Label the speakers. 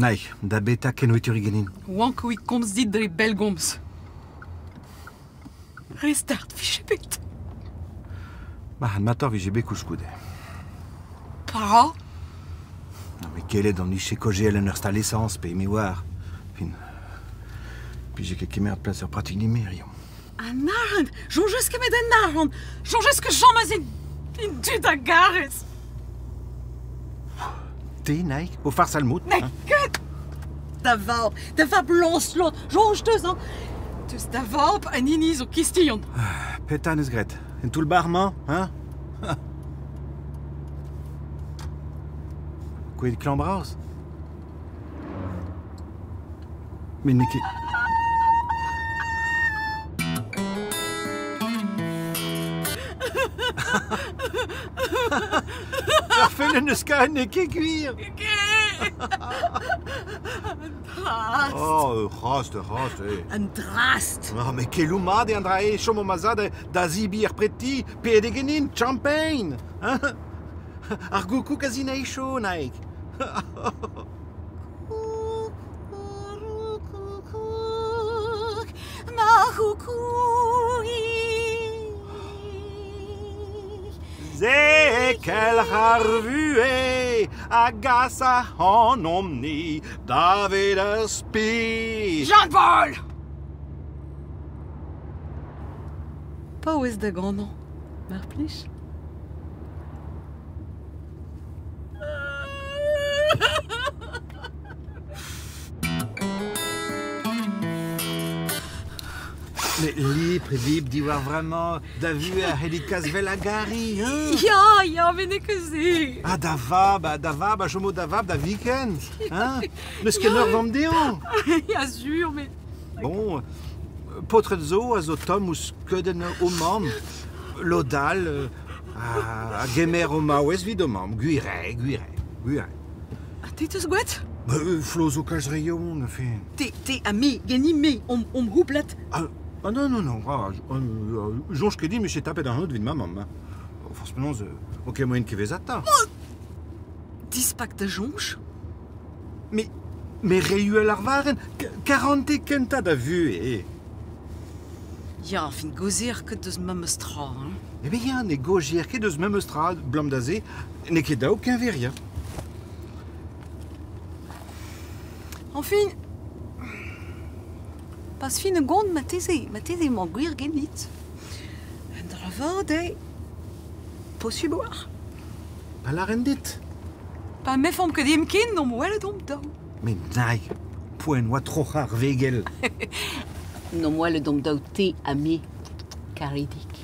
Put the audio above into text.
Speaker 1: Nee, da beta ken oet genin.
Speaker 2: Wank oe komst dit dre belgoms. Restart fichepet.
Speaker 1: Ma han mator vi jebe kouskoude.
Speaker 2: Para?
Speaker 1: Mais kelet an niche kogel en ur stal essence pe me war. Fin. Puis j'ai quelques merde place sur pratique numérique.
Speaker 2: An arrand, jonges kemet an arrand. Jonges que jammaz in dud a gares.
Speaker 1: Te, naik, o far salmout.
Speaker 2: Ne ket! Da vab lanslot, jonge teus, hein. Teus da vab an iniz o kistion.
Speaker 1: Petan eus gret. En tout le barman, hein? Kouet klambraz? Mais neke... Ar fellen eus ka neke gwir.
Speaker 2: Drast.
Speaker 1: Oh, rast, eh.
Speaker 2: An drast.
Speaker 1: Ah, mais kelou mad e an dra e chom o mazad da zibi ar preti, pe de genin, champagne. Hein? Ar goukou kazina e chou, naik. Ze kel har vue agasa en omni David spi.
Speaker 2: Jean-Paul! Pa ouez da gandant, mar plij?
Speaker 1: Mais libre, diwar vraiment, da vue a helikas vel a gari, hein?
Speaker 2: Ya, vene keze.
Speaker 1: Ah, da vab, a chomo da vab, da weekend, hein? Neus ken ur vamp deon.
Speaker 2: Ya sur, mais...
Speaker 1: Bon, potret zo, a zo tom ou skeudenn o mam, lodal, a gemer o maouez vid o mam, guire.
Speaker 2: A te teus gwet?
Speaker 1: Flo zo kalz reyon, fin.
Speaker 2: Te a me, geni me, om houplet.
Speaker 1: Ah non, jonge ket din, mais j'ai tapé dans l'autre vid ma mam. Forcément, ok, moyen kevez ata.
Speaker 2: Dispak da jonge?
Speaker 1: Mais reuel ar varen, 40 kenta da vue, eh.
Speaker 2: Ya, fin gozer ket deus mam eus tra, hein?
Speaker 1: Eh bien, ya, ne gojer ket deus mem eus tra, blam da ze, ne ket da aucun veria.
Speaker 2: Enfin, pas fin gond ma teze man gwir genit. En dra vod possiboar.
Speaker 1: Pa la rendit.
Speaker 2: Pa me fom ket em ken nom welet om daou.
Speaker 1: Mais nai, poen oa troch ar vegel.
Speaker 2: Nom welet om daou te a me karidik.